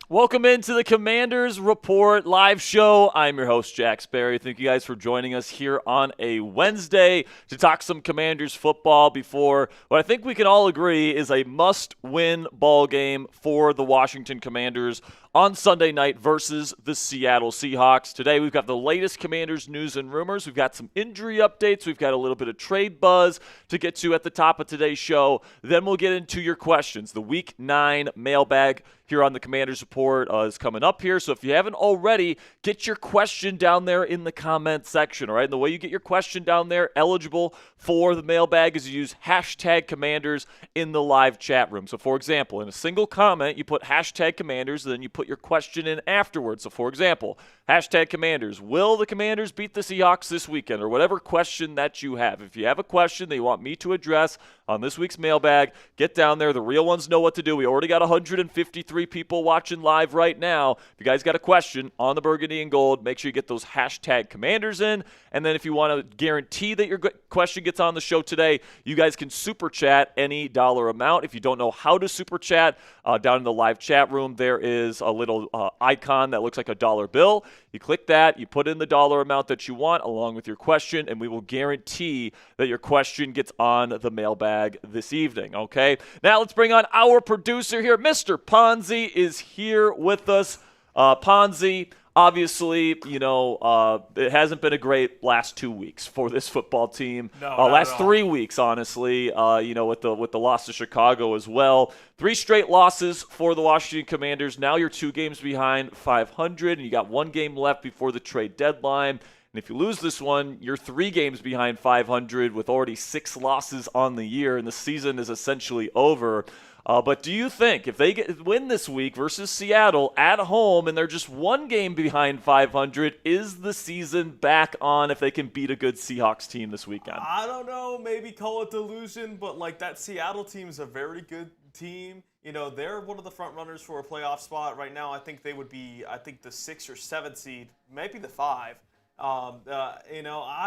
Welcome into the Commanders Report live show. I'm your host, Jack Sperry. Thank you guys for joining us here on a Wednesday to talk some Commanders football before what I think we can all agree is a must-win ball game for the Washington Commanders on Sunday night versus the Seattle Seahawks. Today we've got the latest Commanders news and rumors. We've got some injury updates. We've got a little bit of trade buzz to get to at the top of today's show. Then we'll get into your questions. The Week 9 mailbag here on the Commanders Report is coming up here. So if you haven't already, get your question down there in the comment section, all right? And the way you get your question down there, eligible for the mailbag, is you use hashtag Commanders in the live chat room. So for example, in a single comment, you put hashtag Commanders, and then you put your question in afterwards. So for example, hashtag Commanders, will the Commanders beat the Seahawks this weekend? Or whatever question that you have. If you have a question that you want me to address on this week's mailbag, get down there. The real ones know what to do. We already got 153 people watching live right now. If you guys got a question on the Burgundy and Gold, make sure you get those hashtag Commanders in. And then if you want to guarantee that your question gets on the show today, you guys can super chat any dollar amount. If you don't know how to super chat, down in the live chat room, there is a little icon that looks like a dollar bill. You click that, you put in the dollar amount that you want along with your question, and we will guarantee that your question gets on the mailbag this evening, okay? Now let's bring on our producer here. Mr. Ponzi is here with us. Ponzi, obviously, it hasn't been a great last 2 weeks for this football team. Last 3 weeks, honestly, with the loss to Chicago as well. 3 straight losses for the Washington Commanders. Now you're 2 games behind 500, and you got 1 game left before the trade deadline. And if you lose this one, you're 3 games behind 500 with already 6 losses on the year, and the season is essentially over. But do you think if they win this week versus Seattle at home and they're just 1 game behind 500, is the season back on if they can beat a good Seahawks team this weekend? I don't know. Maybe call it delusion, but that Seattle team is a very good team. They're one of the front runners for a playoff spot right now. I think they would be, the 6th or 7th seed, maybe the 5. I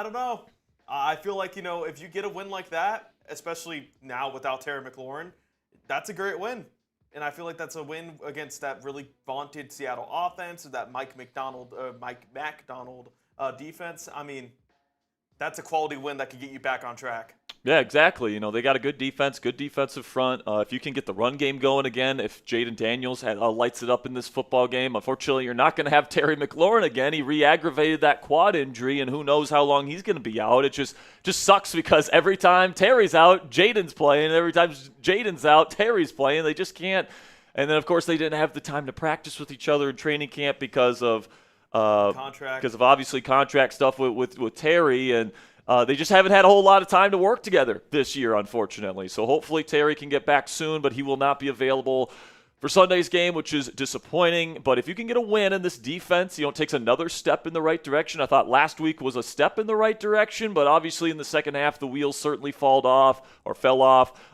don't know. I feel like, if you get a win like that, especially now without Terry McLaurin, that's a great win. And I feel like that's a win against that really vaunted Seattle offense, that Mike Macdonald defense. I mean, that's a quality win that could get you back on track. Yeah, exactly. They got a good defense, good defensive front. If you can get the run game going again, if Jayden Daniels lights it up in this football game, unfortunately, you're not going to have Terry McLaurin again. He re-aggravated that quad injury, and who knows how long he's going to be out. It just sucks because every time Terry's out, Jayden's playing. And every time Jayden's out, Terry's playing. They just can't. And then, of course, they didn't have the time to practice with each other in training camp because of obviously contract stuff with Terry, and they just haven't had a whole lot of time to work together this year, unfortunately. So hopefully Terry can get back soon, but he will not be available for Sunday's game, which is disappointing. But if you can get a win in this defense, it takes another step in the right direction. I thought last week was a step in the right direction, but obviously in the second half, the wheels certainly fell off.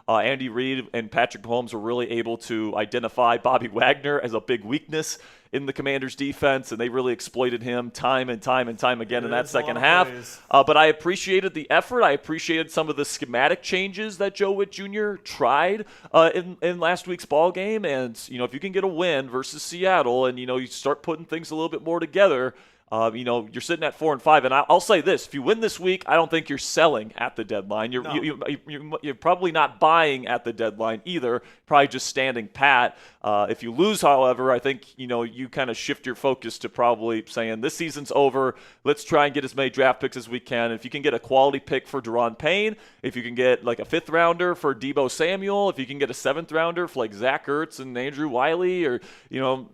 Andy Reid and Patrick Mahomes were really able to identify Bobby Wagner as a big weakness in the Commanders' defense, and they really exploited him time and time again in that second half. But I appreciated the effort. I appreciated some of the schematic changes that Joe Witt Jr. tried in last week's ball game. And, if you can get a win versus Seattle and, you start putting things a little bit more together, you're sitting at 4-5, and I'll say this: if you win this week, I don't think you're selling at the deadline. You're probably not buying at the deadline either. Probably just standing pat. If you lose, however, I think you kind of shift your focus to probably saying this season's over. Let's try and get as many draft picks as we can. If you can get a quality pick for Daron Payne, if you can get like a 5th rounder for Deebo Samuel, if you can get a 7th rounder for like Zach Ertz and Andrew Wiley, or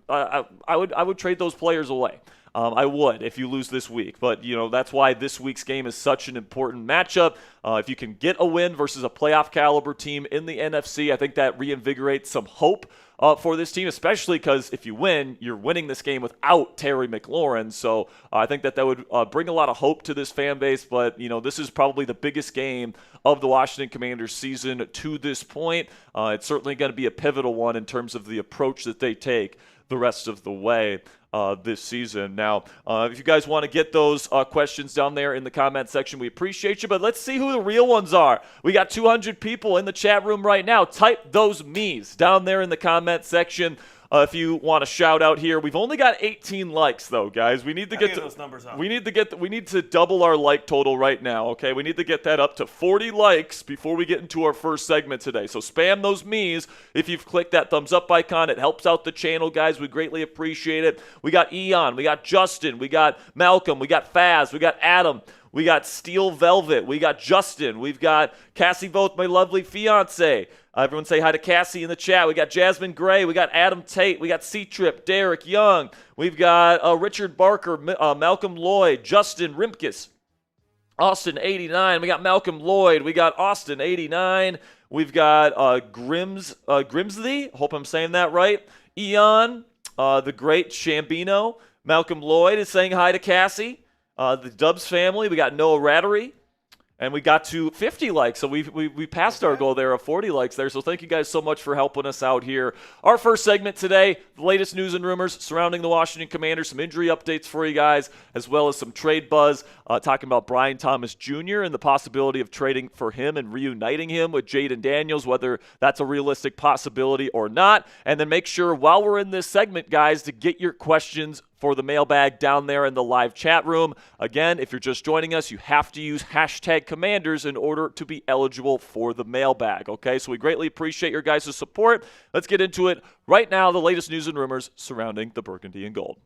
I would trade those players away. I would if you lose this week. But, that's why this week's game is such an important matchup. If you can get a win versus a playoff caliber team in the NFC, I think that reinvigorates some hope for this team, especially because if you win, you're winning this game without Terry McLaurin. So I think that would bring a lot of hope to this fan base. But, this is probably the biggest game of the Washington Commanders season to this point. It's certainly going to be a pivotal one in terms of the approach that they take the rest of the way this season. Now, if you guys want to get those questions down there in the comment section, we appreciate you. But let's see who the real ones are. We got 200 people in the chat room right now. Type those me's down there in the comment section. if you want a shout out here. We've only got 18 likes though, guys. We need to get those numbers up. We need to double our like total right now, okay? We need to get that up to 40 likes before we get into our first segment today. So spam those me's if you've clicked that thumbs up icon. It helps out the channel, guys. We greatly appreciate it. We got Eon, we got Justin, we got Malcolm, we got Faz, we got Adam, we got Steel Velvet, we got Justin, we've got Cassie Voth, my lovely fiance. Everyone say hi to Cassie in the chat. We got Jasmine Gray, we got Adam Tate, we got C-Trip, Derek Young, we've got Richard Barker, Malcolm Lloyd, Justin Rimkus, Austin 89, we got Malcolm Lloyd, we got Austin 89, we've got Grimsby, hope I'm saying that right, Eon, the great Shambino, Malcolm Lloyd is saying hi to Cassie. The Dubs family, we got Noah Rattery, and we got to 50 likes, so we passed our goal there of 40 likes there, so thank you guys so much for helping us out here. Our first segment today, the latest news and rumors surrounding the Washington Commanders, some injury updates for you guys, as well as some trade buzz, talking about Brian Thomas Jr. and the possibility of trading for him and reuniting him with Jayden Daniels, whether that's a realistic possibility or not, and then make sure while we're in this segment, guys, to get your questions for the mailbag down there in the live chat room. Again, if you're just joining us, you have to use hashtag Commanders in order to be eligible for the mailbag, okay? So we greatly appreciate your guys' support. Let's get into it right now, the latest news and rumors surrounding the Burgundy and Gold.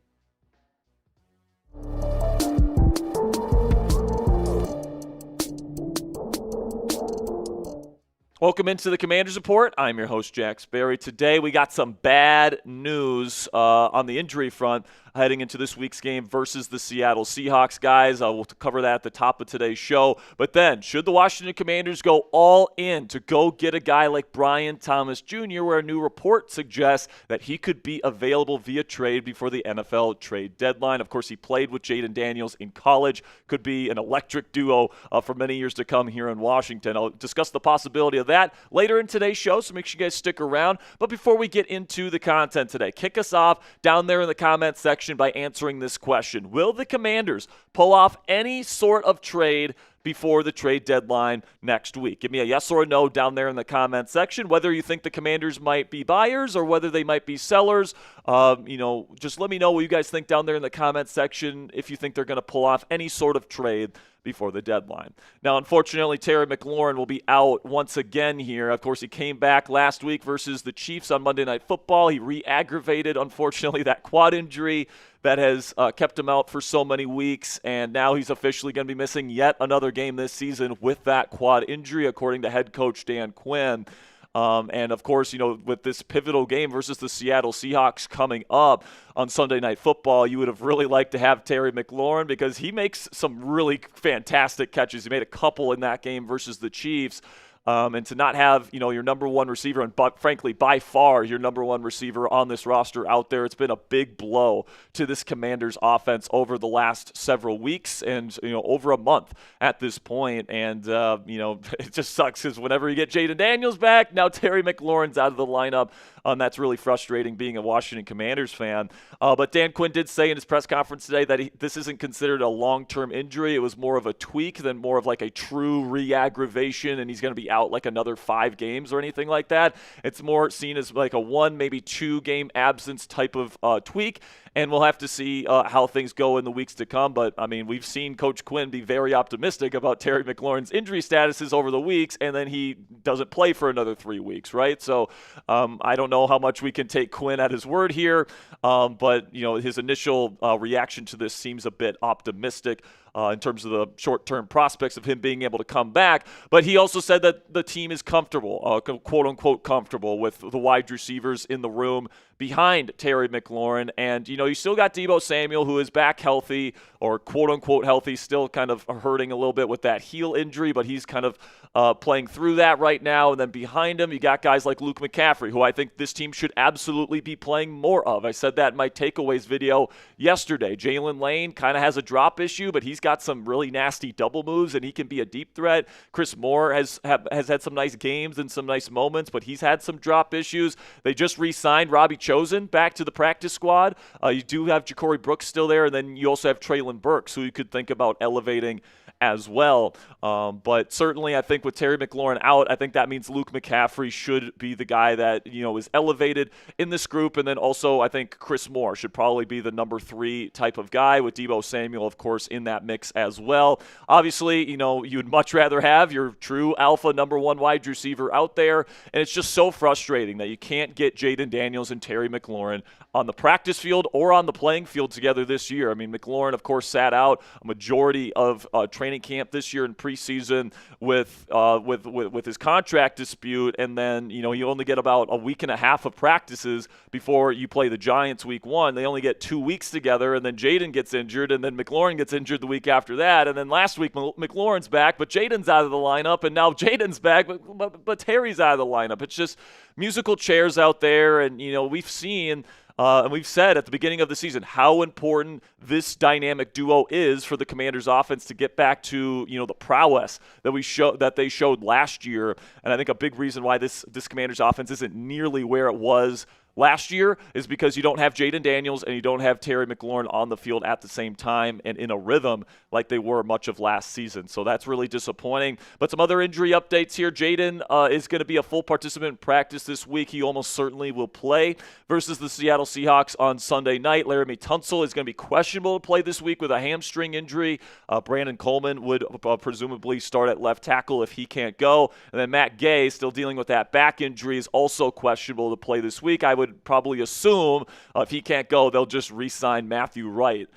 Welcome into the Commanders Report. I'm your host, Jack Sperry. Today we got some bad news on the injury front heading into this week's game versus the Seattle Seahawks, guys. We'll cover that at the top of today's show. But then, should the Washington Commanders go all in to go get a guy like Brian Thomas Jr., where a new report suggests that he could be available via trade before the NFL trade deadline? Of course, he played with Jayden Daniels in college. Could be an electric duo for many years to come here in Washington. I'll discuss the possibility of that later in today's show, so make sure you guys stick around. But before we get into the content today, kick us off down there in the comment section by answering this question. Will the Commanders pull off any sort of trade before the trade deadline next week? Give me a yes or a no down there in the comment section, whether you think the Commanders might be buyers or whether they might be sellers. Just let me know what you guys think down there in the comment section if you think they're going to pull off any sort of trade before the deadline. Now, unfortunately, Terry McLaurin will be out once again here. Of course, he came back last week versus the Chiefs on Monday Night Football. He re-aggravated, unfortunately, that quad injury that has kept him out for so many weeks, and now he's officially going to be missing yet another game this season with that quad injury, according to head coach Dan Quinn. And, of course, with this pivotal game versus the Seattle Seahawks coming up on Sunday Night Football, you would have really liked to have Terry McLaurin because he makes some really fantastic catches. He made a couple in that game versus the Chiefs. And to not have, your number one receiver, and frankly, by far your number one receiver on this roster out there, it's been a big blow to this Commanders offense over the last several weeks and, over a month at this point. And, it just sucks because whenever you get Jayden Daniels back, now Terry McLaurin's out of the lineup. That's really frustrating being a Washington Commanders fan. But Dan Quinn did say in his press conference today that this isn't considered a long-term injury. It was more of a tweak than more of like a true re-aggravation, and he's going to be out like another 5 games or anything like that. It's more seen as like a 1, maybe 2 game absence type of tweak. And we'll have to see how things go in the weeks to come. But, we've seen Coach Quinn be very optimistic about Terry McLaurin's injury statuses over the weeks, and then he doesn't play for another 3 weeks, right? So I don't know how much we can take Quinn at his word here. But, his initial reaction to this seems a bit optimistic in terms of the short-term prospects of him being able to come back. But he also said that the team is comfortable, quote-unquote comfortable, with the wide receivers in the room behind Terry McLaurin. And, you still got Deebo Samuel, who is back healthy, or quote-unquote healthy, still kind of hurting a little bit with that heel injury, but he's kind of playing through that right now. And then behind him, you got guys like Luke McCaffrey, who I think this team should absolutely be playing more of. I said that in my takeaways video yesterday. Jalen Lane kind of has a drop issue, but he's got some really nasty double moves, and he can be a deep threat. Chris Moore has had some nice games and some nice moments, but he's had some drop issues. They just re-signed Robbie Chosen back to the practice squad. You do have Ja'Cory Brooks still there, and then you also have Traylon Burks, who you could think about elevating as well. But certainly I think with Terry McLaurin out, I think that means Luke McCaffrey should be the guy that, is elevated in this group. And then also I think Chris Moore should probably be the number 3 type of guy, with Deebo Samuel, of course, in that mix as well. Obviously, you'd much rather have your true alpha number 1 wide receiver out there. And it's just so frustrating that you can't get Jayden Daniels and Terry McLaurin on the practice field or on the playing field together this year. I mean, McLaurin, of course, sat out a majority of training camp this year in preseason with his contract dispute, and then you only get about a week and a half of practices before you play the Giants week 1. They only get 2 weeks together, and then Jayden gets injured, and then McLaurin gets injured the week after that, and then last week McLaurin's back, but Jayden's out of the lineup, and now Jayden's back, but Terry's out of the lineup. It's just musical chairs out there, and we've seen. And we've said at the beginning of the season how important this dynamic duo is for the Commanders' offense to get back to the prowess that they showed last year. And I think a big reason why this Commanders' offense isn't nearly where it was last year is because you don't have Jayden Daniels and you don't have Terry McLaurin on the field at the same time and in a rhythm like they were much of last season. So that's really disappointing. But some other injury updates here. Jayden is going to be a full participant in practice this week. He almost certainly will play versus the Seattle Seahawks on Sunday night. Laramie Tunsil is going to be questionable to play this week with a hamstring injury. Brandon Coleman would presumably start at left tackle if he can't go. And then Matt Gay, still dealing with that back injury, is also questionable to play this week. I would probably assume if he can't go, they'll just re-sign Matthew Wright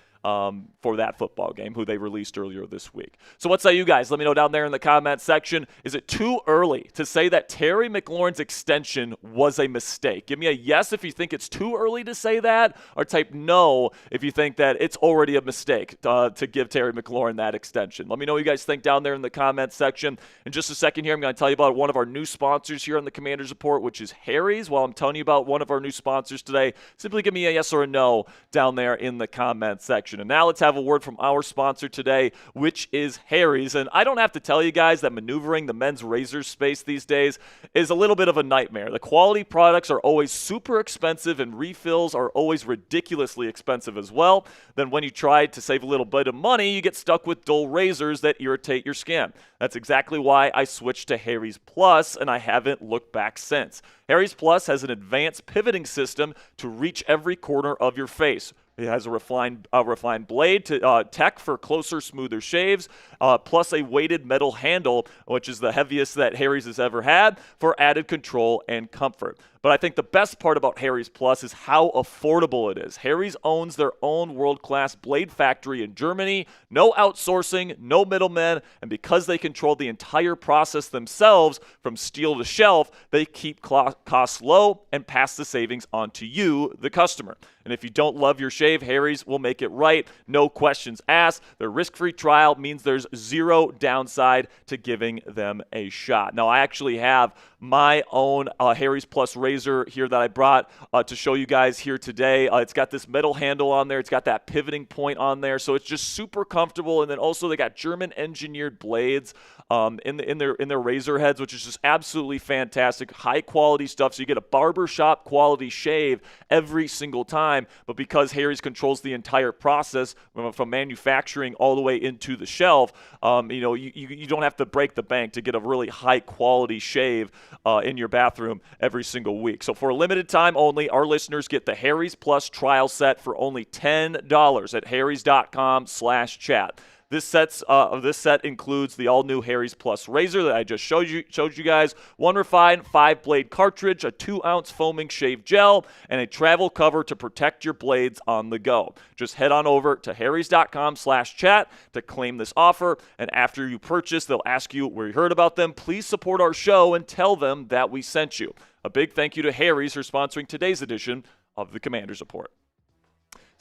for that football game, who they released earlier this week. So what say you guys? Let me know down there in the comment section. Is it too early to say that Terry McLaurin's extension was a mistake? Give me a yes if you think it's too early to say that, or type no if you think that it's already a mistake to give Terry McLaurin that extension. Let me know what you guys think down there in the comment section. In just a second here, I'm going to tell you about one of our new sponsors here on the Commanders Report, which is Harry's. While I'm telling you about one of our new sponsors today, simply give me a yes or a no down there in the comment section. And now let's have a word from our sponsor today, which is Harry's. And I don't have to tell you guys that maneuvering the men's razor space these days is a little bit of a nightmare. The quality products are always super expensive, and refills are always ridiculously expensive as well. Then when you try to save a little bit of money, you get stuck with dull razors that irritate your skin. That's exactly why I switched to Harry's Plus, and I haven't looked back since. Harry's Plus has an advanced pivoting system to reach every corner of your face. It has a refined blade to tech for closer, smoother shaves, plus a weighted metal handle, which is the heaviest that Harry's has ever had, for added control and comfort. But I think the best part about Harry's Plus is how affordable it is. Harry's owns their own world-class blade factory in Germany, no outsourcing, no middlemen, and because they control the entire process themselves from steel to shelf, they keep costs low and pass the savings on to you, the customer. And if you don't love your shave, Harry's will make it right. No questions asked. Their risk-free trial means there's zero downside to giving them a shot. Now, I actually have my own Harry's Plus razor here that I brought to show you guys here today. It's got this metal handle on there. It's got that pivoting point on there. So it's just super comfortable. And then also they got German engineered blades in their razor heads, which is just absolutely fantastic. High quality stuff. So you get a barbershop quality shave every single time. But because Harry's controls the entire process from manufacturing all the way into the shelf, you don't have to break the bank to get a really high quality shave in your bathroom every single week. So for a limited time only, our listeners get the Harry's Plus trial set for only $10 at harrys.com/chat. This set includes the all-new Harry's Plus razor that I just showed you guys, one refined 5-blade cartridge, a 2-ounce foaming shave gel, and a travel cover to protect your blades on the go. Just head on over to harrys.com/chat to claim this offer, and after you purchase, they'll ask you where you heard about them. Please support our show and tell them that we sent you. A big thank you to Harry's for sponsoring today's edition of the Commanders Report.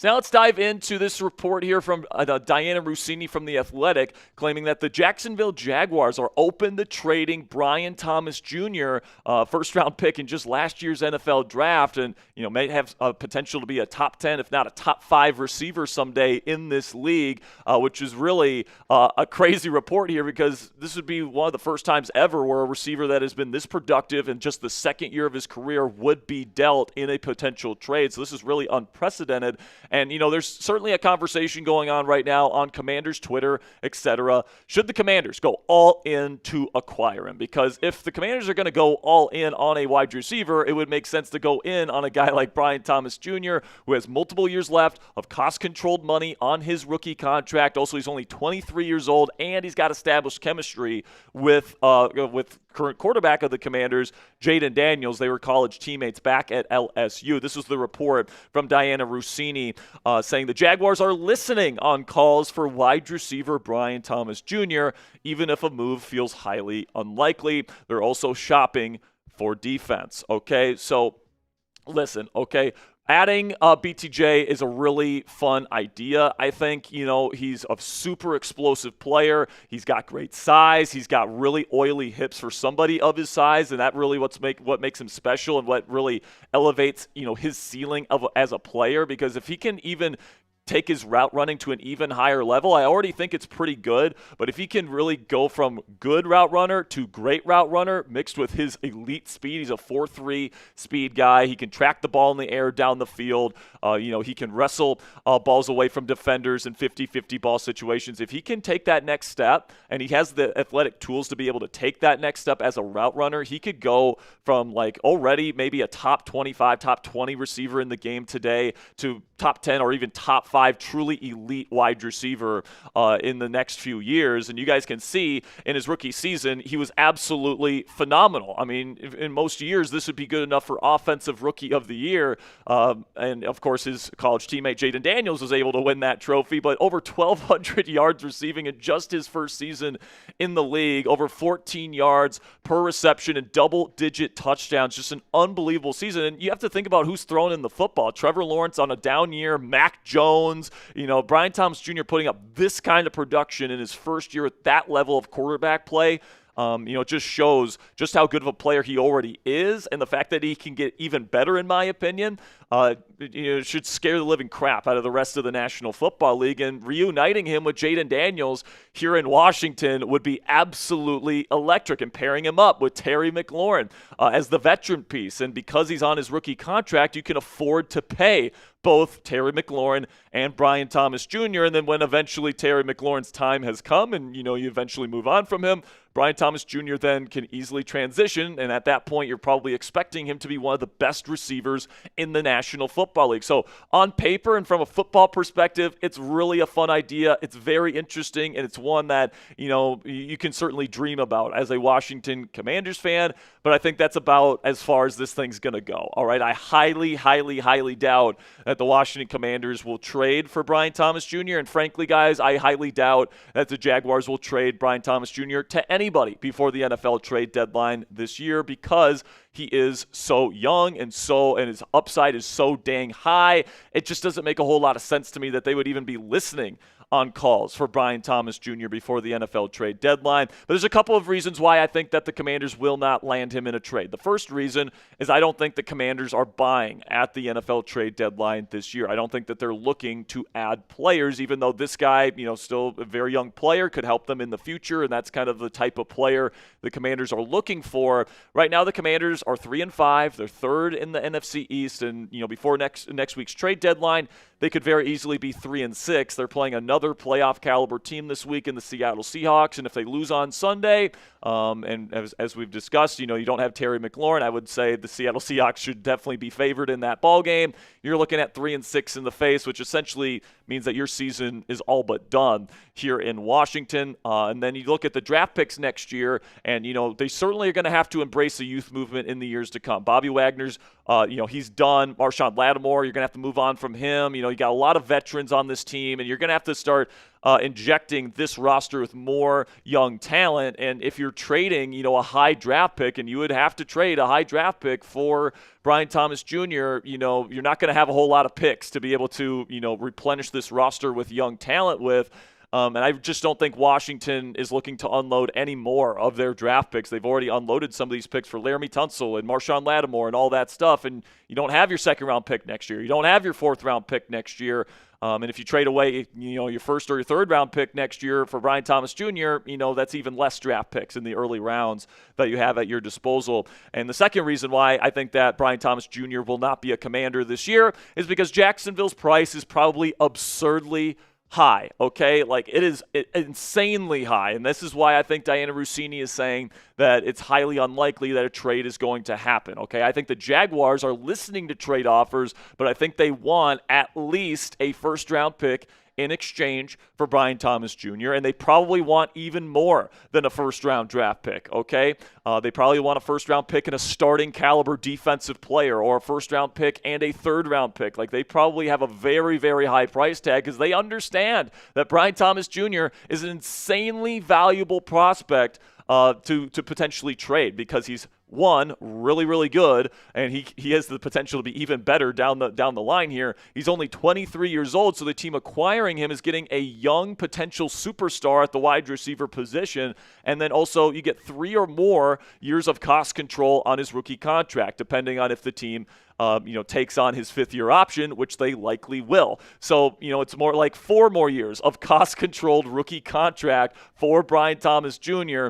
So now let's dive into this report here from Diana Rossini from The Athletic, claiming that the Jacksonville Jaguars are open to trading Brian Thomas Jr., first-round pick in just last year's NFL draft, and may have potential to be a top 10, if not a top 5 receiver someday in this league, which is really a crazy report here because this would be one of the first times ever where a receiver that has been this productive in just the second year of his career would be dealt in a potential trade. So this is really unprecedented. And, there's certainly a conversation going on right now on Commanders Twitter, etc. Should the Commanders go all in to acquire him? Because if the Commanders are going to go all in on a wide receiver, it would make sense to go in on a guy like Brian Thomas Jr., who has multiple years left of cost-controlled money on his rookie contract. Also, he's only 23 years old, and he's got established chemistry with current quarterback of the Commanders, Jayden Daniels. They were college teammates back at LSU. This was the report from Diana Rossini saying the Jaguars are listening on calls for wide receiver Brian Thomas Jr., even if a move feels highly unlikely. They're also shopping for defense. Okay, so listen, okay. Adding BTJ is a really fun idea. I think, he's a super explosive player. He's got great size. He's got really oily hips for somebody of his size, and that really what makes him special and what really elevates, his ceiling as a player. Because if he can even take his route running to an even higher level, I already think it's pretty good. But if he can really go from good route runner to great route runner mixed with his elite speed, he's a 4.3 speed guy. He can track the ball in the air down the field. He can wrestle balls away from defenders in 50-50 ball situations. If he can take that next step, and he has the athletic tools to be able to take that next step as a route runner, he could go from already maybe a top 25, top 20 receiver in the game today to top 10 or even top 5 truly elite wide receiver in the next few years. And you guys can see in his rookie season, he was absolutely phenomenal. I mean, in most years, this would be good enough for Offensive Rookie of the Year. And, of course, his college teammate Jayden Daniels was able to win that trophy. But over 1,200 yards receiving in just his first season in the league, over 14 yards per reception and double-digit touchdowns. Just an unbelievable season. And you have to think about who's throwing in the football. Trevor Lawrence on a down year, Mac Jones, Brian Thomas Jr. putting up this kind of production in his first year at that level of quarterback play. It just shows just how good of a player he already is, and the fact that he can get even better, in my opinion, should scare the living crap out of the rest of the National Football League. And reuniting him with Jayden Daniels here in Washington would be absolutely electric, and pairing him up with Terry McLaurin as the veteran piece. And because he's on his rookie contract, you can afford to pay both Terry McLaurin and Brian Thomas Jr. And then when eventually Terry McLaurin's time has come and, you eventually move on from him, Brian Thomas Jr. then can easily transition. And at that point, you're probably expecting him to be one of the best receivers in the National Football League. So on paper and from a football perspective, it's really a fun idea. It's very interesting, and it's one that, you can certainly dream about as a Washington Commanders fan. But I think that's about as far as this thing's going to go. All right, I highly, highly, highly doubt that the Washington Commanders will trade for Brian Thomas Jr. And frankly, guys, I highly doubt that the Jaguars will trade Brian Thomas Jr. to anybody before the NFL trade deadline this year, because he is so young and his upside is so dang high. It just doesn't make a whole lot of sense to me that they would even be listening on calls for Brian Thomas Jr. before the NFL trade deadline. But there's a couple of reasons why I think that the Commanders will not land him in a trade. The first reason is I don't think the Commanders are buying at the NFL trade deadline this year. I don't think that they're looking to add players, even though this guy, still a very young player, could help them in the future, and that's kind of the type of player the Commanders are looking for. Right now, the Commanders are 3-5. They're third in the NFC East, and before next week's trade deadline, they could very easily be 3-6. They're playing another playoff caliber team this week in the Seattle Seahawks, and if they lose on Sunday, and as we've discussed, you don't have Terry McLaurin, I would say the Seattle Seahawks should definitely be favored in that ball game. You're looking at 3-6 in the face, which essentially means that your season is all but done here in Washington. And then you look at the draft picks next year, and they certainly are going to have to embrace the youth movement in the years to come. Bobby Wagner's, he's done. Marshawn Lattimore, you're going to have to move on from him. You got a lot of veterans on this team, and you're going to have to start injecting this roster with more young talent. And if you're trading, a high draft pick, and you would have to trade a high draft pick for Brian Thomas Jr., you're not going to have a whole lot of picks to be able to, replenish this roster with young talent with. And I just don't think Washington is looking to unload any more of their draft picks. They've already unloaded some of these picks for Laramie Tunsil and Marshawn Lattimore and all that stuff. And you don't have your second-round pick next year. You don't have your fourth-round pick next year. And if you trade away, your first or your third-round pick next year for Brian Thomas Jr., that's even less draft picks in the early rounds that you have at your disposal. And the second reason why I think that Brian Thomas Jr. will not be a Commander this year is because Jacksonville's price is probably absurdly high, okay? Like, it is insanely high, and this is why I think Diana Russini is saying that it's highly unlikely that a trade is going to happen, okay? I think the Jaguars are listening to trade offers, but I think they want at least a first-round pick in exchange for Brian Thomas Jr., and they probably want even more than a first-round draft pick, okay? They probably want a first-round pick and a starting caliber defensive player, or a first-round pick and a third-round pick. Like, they probably have a very, very high price tag because they understand that Brian Thomas Jr. is an insanely valuable prospect to potentially trade because he's one, really, really good, and he has the potential to be even better down the line here. He's only 23 years old, so the team acquiring him is getting a young potential superstar at the wide receiver position, and then also you get 3 or more years of cost control on his rookie contract, depending on if the team takes on his 5th-year option, which they likely will. So, it's more like 4 more years of cost-controlled rookie contract for Brian Thomas Jr.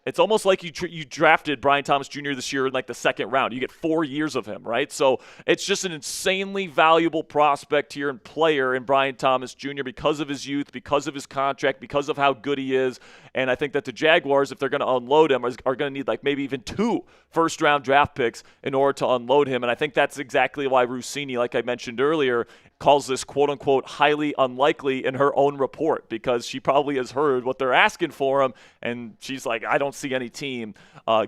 It's almost like you drafted Brian Thomas Jr. this year in like the 2nd round. You get 4 years of him, right? So it's just an insanely valuable prospect here and player in Brian Thomas Jr. because of his youth, because of his contract, because of how good he is. And I think that the Jaguars, if they're going to unload him, are going to need like maybe even 2 first-round draft picks in order to unload him. And I think that's exactly why Russini, like I mentioned earlier, calls this quote-unquote highly unlikely in her own report, because she probably has heard what they're asking for him, and she's like, I don't see any team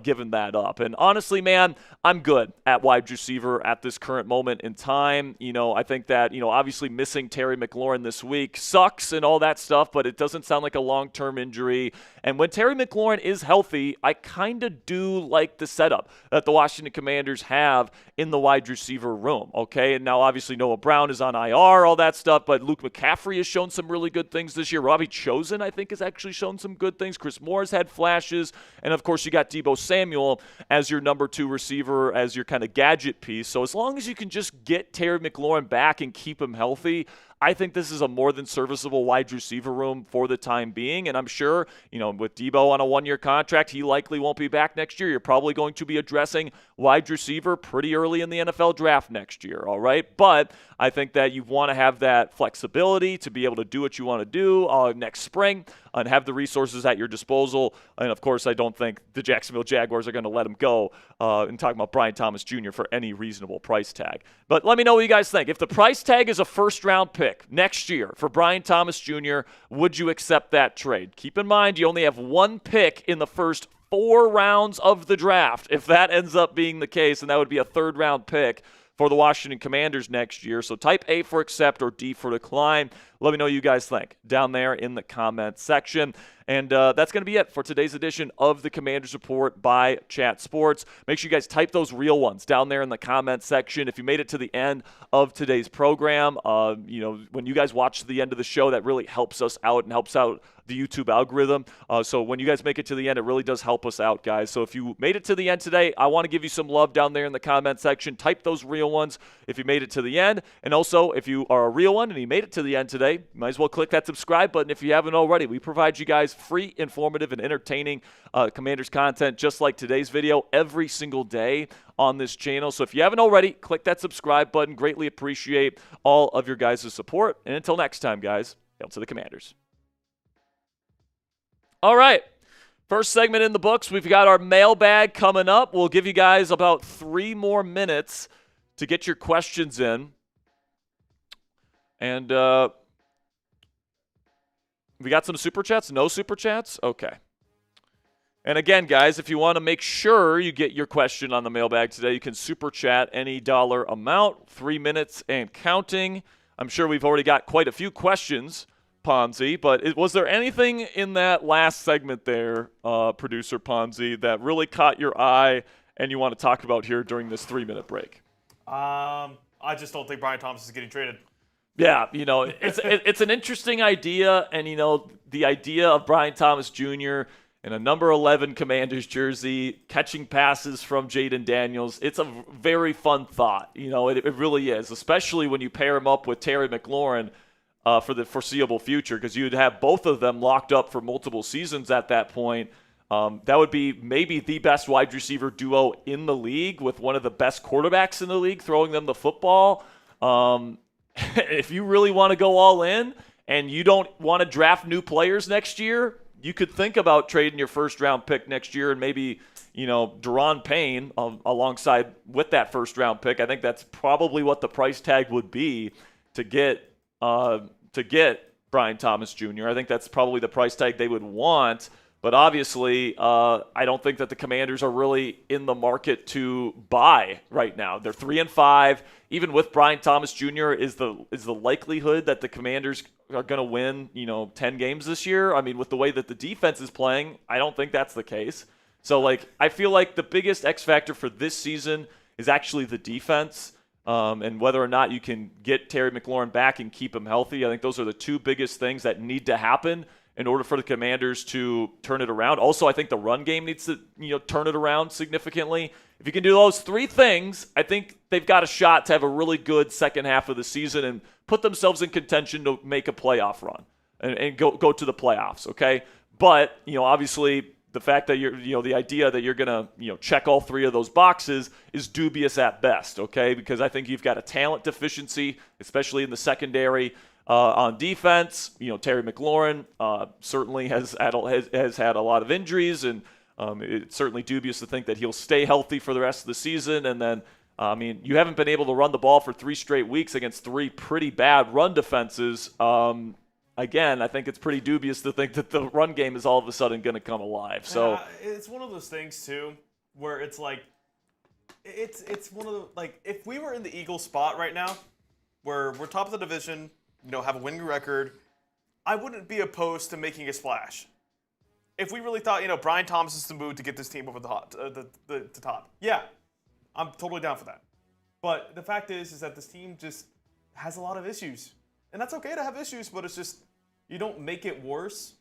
giving that up. And honestly, man, I'm good at wide receiver at this current moment in time. I think that, obviously missing Terry McLaurin this week sucks and all that stuff, but it doesn't sound like a long-term injury. And when Terry McLaurin is healthy, I kind of do like the setup that the Washington Commanders have in the wide receiver room, okay? And now obviously Noah Brown is on IR, all that stuff, but Luke McCaffrey has shown some really good things this year. Robbie Chosen, I think, has actually shown some good things. Chris Moore's had flashes. And, of course, you got Deebo Samuel as your number 2 receiver, as your kind of gadget piece. So as long as you can just get Terry McLaurin back and keep him healthy, I think this is a more than serviceable wide receiver room for the time being. And I'm sure, with Deebo on a 1-year contract, he likely won't be back next year. You're probably going to be addressing wide receiver pretty early in the NFL draft next year, all right? But I think that you want to have that flexibility to be able to do what you want to do next spring and have the resources at your disposal. And, of course, I don't think the Jacksonville Jaguars are going to let him go and talking about Brian Thomas Jr. for any reasonable price tag. But let me know what you guys think. If the price tag is a first-round pick next year for Brian Thomas Jr., would you accept that trade? Keep in mind, you only have 1 pick in the first 4 rounds of the draft. If that ends up being the case, and that would be a 3rd-round pick for the Washington Commanders next year. So type A for accept or D for decline. Let me know what you guys think down there in the comments section. And that's going to be it for today's edition of the Commanders Report by Chat Sports. Make sure you guys type those real ones down there in the comments section. If you made it to the end of today's program, when you guys watch the end of the show, that really helps us out and helps out the YouTube algorithm. So when you guys make it to the end, it really does help us out, guys. So if you made it to the end today, I want to give you some love down there in the comment section. Type those real ones if you made it to the end. And also, if you are a real one and you made it to the end today, you might as well click that subscribe button if you haven't already. We provide you guys free, informative, and entertaining Commanders content just like today's video every single day on this channel. So if you haven't already, click that subscribe button. Greatly appreciate all of your guys' support. And until next time, guys, hail to the Commanders. All right, first segment in the books. We've got our mailbag coming up. We'll give you guys about 3 more minutes to get your questions in. And we got some super chats? No super chats? Okay. And again, guys, if you want to make sure you get your question on the mailbag today, you can super chat any dollar amount, 3 minutes and counting. I'm sure we've already got quite a few questions, Ponzi, but was there anything in that last segment there, Producer Ponzi, that really caught your eye and you want to talk about here during this 3-minute break? I just don't think Brian Thomas is getting traded. Yeah, it's an interesting idea, and the idea of Brian Thomas Jr. in a number 11 Commanders jersey catching passes from Jayden Daniels. It's a very fun thought. It really is, especially when you pair him up with Terry McLaurin for the foreseeable future, because you'd have both of them locked up for multiple seasons at that point. That would be maybe the best wide receiver duo in the league, with one of the best quarterbacks in the league throwing them the football. If you really want to go all in and you don't want to draft new players next year, you could think about trading your first-round pick next year and maybe, Deron Payne alongside with that first-round pick. I think that's probably what the price tag would be to get Brian Thomas Jr. I think that's probably the price tag they would want. But obviously, I don't think that the Commanders are really in the market to buy right now. They're 3-5. Even with Brian Thomas Jr., is the likelihood that the Commanders are going to win, 10 games this year? I mean, with the way that the defense is playing, I don't think that's the case. So, I feel like the biggest X factor for this season is actually the defense, and whether or not you can get Terry McLaurin back and keep him healthy. I think those are the two biggest things that need to happen in order for the Commanders to turn it around. Also, I think the run game needs to, turn it around significantly. If you can do those three things, I think they've got a shot to have a really good second half of the season and put themselves in contention to make a playoff run and go to the playoffs, okay? But, obviously the fact that the idea that you're going to, check all three of those boxes is dubious at best, okay? Because I think you've got a talent deficiency, especially in the secondary. On defense, Terry McLaurin certainly has had a lot of injuries, and it's certainly dubious to think that he'll stay healthy for the rest of the season. And then, you haven't been able to run the ball for 3 straight weeks against 3 pretty bad run defenses. Again, I think it's pretty dubious to think that the run game is all of a sudden going to come alive. So it's one of those things too, where it's like, it's one of the, if we were in the Eagles spot right now, where we're top of the division, have a winning record, I wouldn't be opposed to making a splash. If we really thought, Brian Thomas is the move to get this team over the top. Yeah, I'm totally down for that. But the fact is that this team just has a lot of issues. And that's okay to have issues, but it's just, you don't make it worse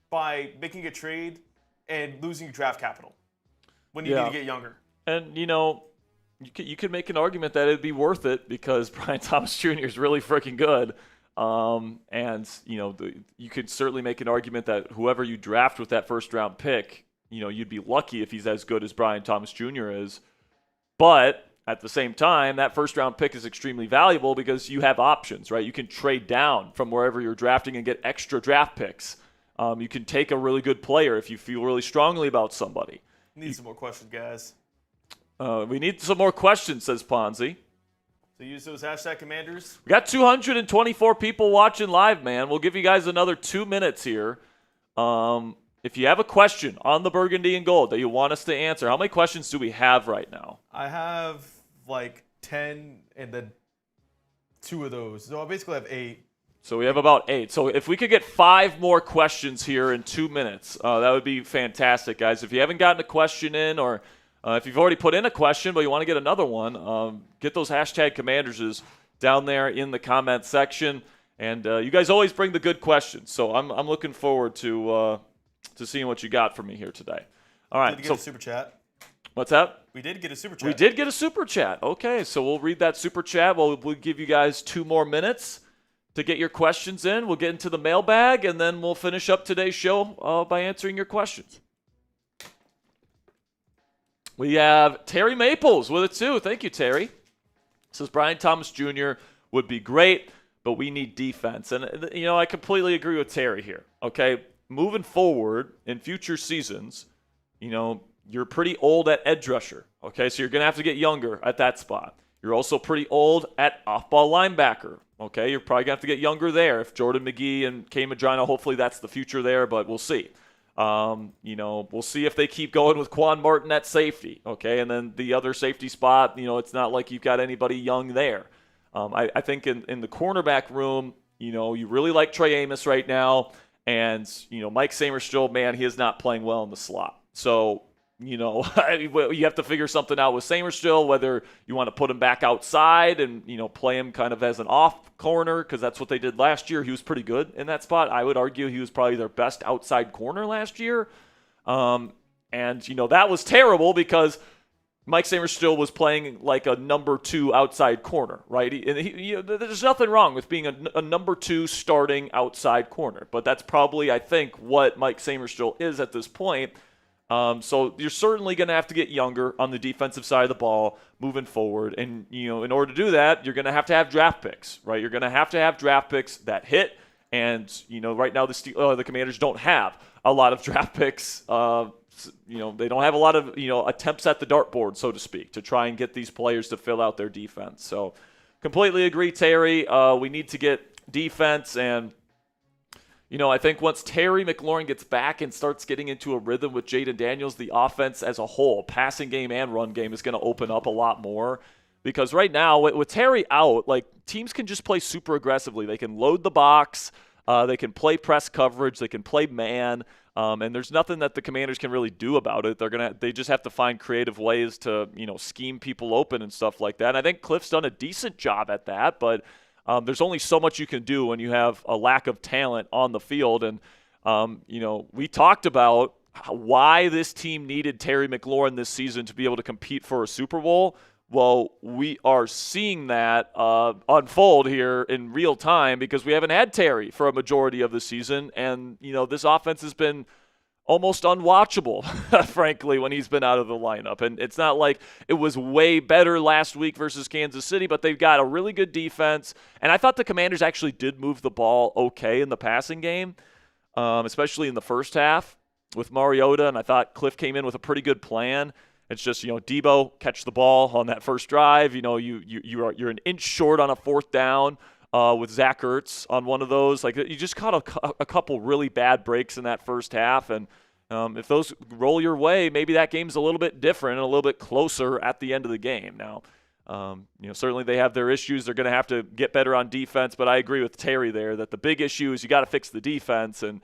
by making a trade and losing your draft capital when you need to get younger. And, you could make an argument that it'd be worth it because Brian Thomas Jr. is really freaking good. You could certainly make an argument that whoever you draft with that first round pick, you'd be lucky if he's as good as Brian Thomas Jr. is. But at the same time, that first round pick is extremely valuable because you have options, right? You can trade down from wherever you're drafting and get extra draft picks. You can take a really good player if you feel really strongly about somebody. Need some more questions, guys. We need some more questions, says Ponzi. So use those hashtag Commanders. We got 224 people watching live, man. We'll give you guys another 2 minutes here. If you have a question on the Burgundy and Gold that you want us to answer, how many questions do we have right now? I have 10 and then 2 of those. So I basically have 8. So we have about 8. So if we could get 5 more questions here in 2 minutes, that would be fantastic, guys. If you haven't gotten a question in, or if you've already put in a question but you want to get another one, get those hashtag Commanders down there in the comment section. And you guys always bring the good questions, so I'm looking forward to seeing what you got for me here today. All right. Did you get a super chat? What's that? We did get a super chat. We did get a super chat. Okay, so we'll read that super chat. We'll give you guys 2 more minutes to get your questions in. We'll get into the mailbag, and then we'll finish up today's show by answering your questions. We have Terry Maples with it too. Thank you, Terry. Says Brian Thomas Jr. would be great, but we need defense. And, I completely agree with Terry here. Okay, moving forward in future seasons, you're pretty old at edge rusher. Okay, so you're going to have to get younger at that spot. You're also pretty old at off-ball linebacker. Okay, you're probably going to have to get younger there. If Jordan McGee and Kay Madrina, hopefully that's the future there, but we'll see. We'll see if they keep going with Quan Martin at safety. Okay, and then the other safety spot, it's not like you've got anybody young there. I think in the cornerback room, you really like Trey Amos right now. And, Mike Sainristil, man, he is not playing well in the slot. So you have to figure something out with Samerstill, whether you want to put him back outside and, play him kind of as an off corner, because that's what they did last year. He was pretty good in that spot. I would argue he was probably their best outside corner last year. And that was terrible because Mike Samerstill was playing like a number 2 outside corner, right? There's nothing wrong with being a number 2 starting outside corner, but that's probably, I think, what Mike Samerstill is at this point. So you're certainly going to have to get younger on the defensive side of the ball moving forward. And, in order to do that, you're going to have draft picks, right? You're going to have draft picks that hit. And, right now the Commanders don't have a lot of draft picks. They don't have a lot of, attempts at the dartboard, so to speak, to try and get these players to fill out their defense. So completely agree, Terry. We need to get defense. And, I think once Terry McLaurin gets back and starts getting into a rhythm with Jayden Daniels, the offense as a whole, passing game and run game, is going to open up a lot more. Because right now, with Terry out, like, teams can just play super aggressively. They can load the box. They can play press coverage. They can play man. And there's nothing that the Commanders can really do about it. They just have to find creative ways to, scheme people open and stuff like that. And I think Cliff's done a decent job at that, but there's only so much you can do when you have a lack of talent on the field. And, we talked about why this team needed Terry McLaurin this season to be able to compete for a Super Bowl. Well, we are seeing that unfold here in real time because we haven't had Terry for a majority of the season. And, this offense has been almost unwatchable, frankly, when he's been out of the lineup. And it's not like it was way better last week versus Kansas City, but they've got a really good defense. And I thought the Commanders actually did move the ball okay in the passing game, especially in the first half with Mariota. And I thought Cliff came in with a pretty good plan. It's just, Debo catch the ball on that first drive. You're an inch short on a fourth down with Zach Ertz on one of those. Like, you just caught a couple really bad breaks in that first half. And if those roll your way, maybe that game's a little bit different and a little bit closer at the end of the game. Now, certainly they have their issues. They're going to have to get better on defense. But I agree with Terry there that the big issue is you got to fix the defense. And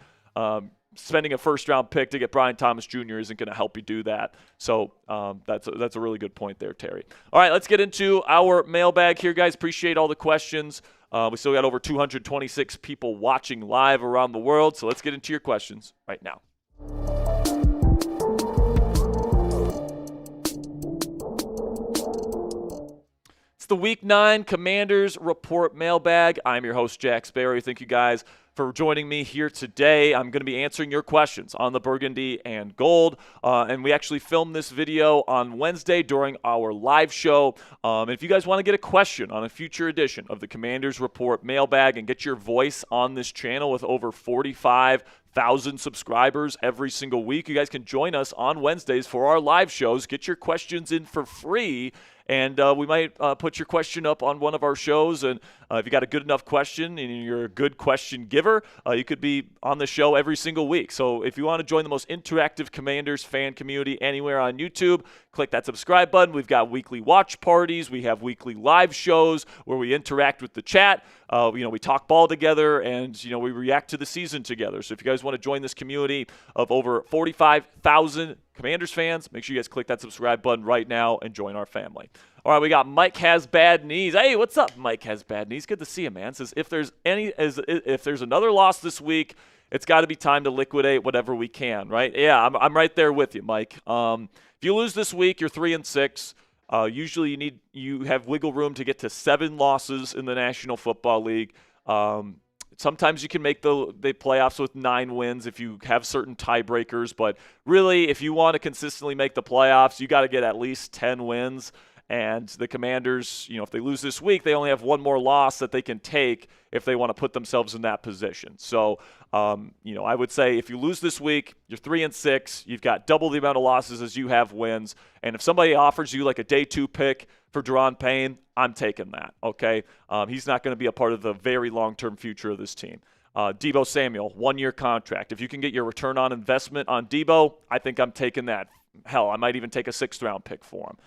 spending a first-round pick to get Brian Thomas Jr. isn't going to help you do that. So that's a really good point there, Terry. All right, let's get into our mailbag here, guys. Appreciate all the questions. We still got over 226 people watching live around the world, so let's get into your questions right now. It's the Week 9 Commanders Report mailbag. I'm your host, Jack Sperry. Thank you guys for joining me here today. I'm going to be answering your questions on the Burgundy and Gold. And we actually filmed this video on Wednesday during our live show. And if you guys want to get a question on a future edition of the Commanders Report mailbag and get your voice on this channel with over 45,000 subscribers every single week, you guys can join us on Wednesdays for our live shows. Get your questions in for free. And we might put your question up on one of our shows. And if you got a good enough question and you're a good question giver, you could be on the show every single week. So if you want to join the most interactive Commanders fan community anywhere on YouTube, click that subscribe button. We've got weekly watch parties. We have weekly live shows where we interact with the chat. We talk ball together and, we react to the season together. So if you guys want to join this community of over 45,000 Commanders fans, make sure you guys click that subscribe button right now and join our family. All right, we got Mike Has Bad Knees. Hey, what's up, Mike Has Bad Knees? Good to see you, man. Says if there's another loss this week, it's got to be time to liquidate whatever we can, right? Yeah, I'm right there with you, Mike. If you lose this week, you're 3-6. Usually you have wiggle room to get to 7 losses in the National Football League. Sometimes you can make the playoffs with 9 wins if you have certain tiebreakers. But really, if you want to consistently make the playoffs, you got to get at least 10 wins. And the Commanders, if they lose this week, they only have one more loss that they can take if they want to put themselves in that position. So, I would say if you lose this week, you're 3-6. You've got double the amount of losses as you have wins. And if somebody offers you like a day 2 pick for Deron Payne, I'm taking that, okay? He's not going to be a part of the very long-term future of this team. Debo Samuel, 1-year contract. If you can get your return on investment on Debo, I think I'm taking that. Hell, I might even take a 6th-round pick for him.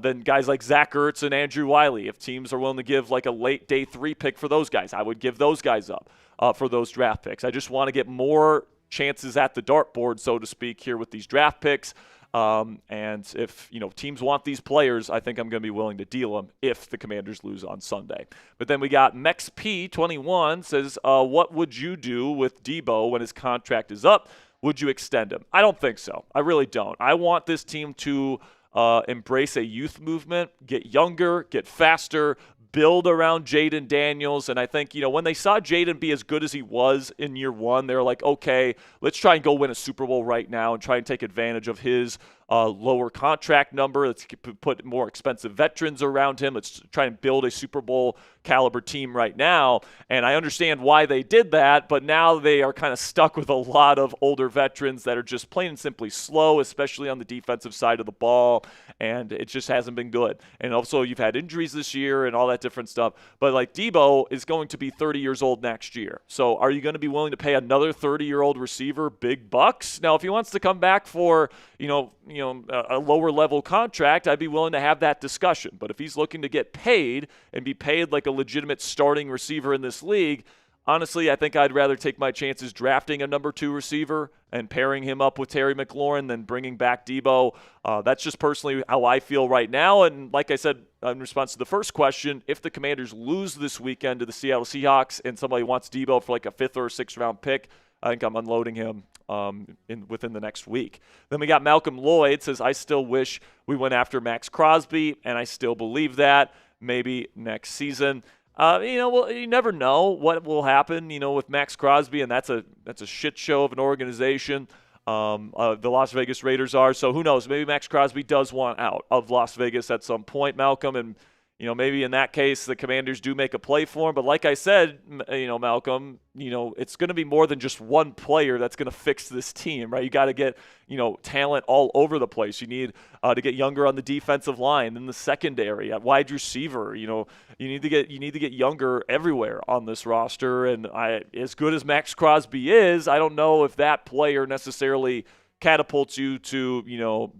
Then guys like Zach Ertz and Andrew Wiley, if teams are willing to give like a late day 3 pick for those guys, I would give those guys up for those draft picks. I just want to get more chances at the dartboard, so to speak, here with these draft picks. And if, teams want these players, I think I'm going to be willing to deal them if the Commanders lose on Sunday. But then we got MexP21 says, what would you do with Debo when his contract is up? Would you extend him? I don't think so. I really don't. I want this team to embrace a youth movement, get younger, get faster, build around Jayden Daniels. And I think, when they saw Jayden be as good as he was in year one, they were like, okay, let's try and go win a Super Bowl right now and try and take advantage of his lower contract number. Let's put more expensive veterans around him. Let's try and build a Super Bowl caliber team right now. And I understand why they did that, but now they are kind of stuck with a lot of older veterans that are just plain and simply slow, especially on the defensive side of the ball. And it just hasn't been good. And also you've had injuries this year and all that different stuff. But like Debo is going to be 30 years old next year. So are you going to be willing to pay another 30-year-old receiver big bucks? Now, if he wants to come back for, a lower level contract, I'd be willing to have that discussion. But if he's looking to get paid and be paid like a legitimate starting receiver in this league, honestly, I think I'd rather take my chances drafting a number 2 receiver and pairing him up with Terry McLaurin than bringing back Debo. That's just personally how I feel right now. And like I said in response to the first question, if the Commanders lose this weekend to the Seattle Seahawks and somebody wants Debo for like a 5th or 6th round pick, I think I'm unloading him within the next week. Then we got Malcolm Lloyd says, I still wish we went after Max Crosby, and I still believe that. Maybe next season. Well, you never know what will happen, with Max Crosby, and that's a shit show of an organization. The Las Vegas Raiders are. So who knows? Maybe Max Crosby does want out of Las Vegas at some point, Malcolm, and maybe in that case the Commanders do make a play for him. But like I said, Malcolm, it's going to be more than just one player that's going to fix this team, right? You got to get, talent all over the place. You need to get younger on the defensive line, in the secondary, at wide receiver. You need to get younger everywhere on this roster. And as good as Max Crosby is, I don't know if that player necessarily catapults you to,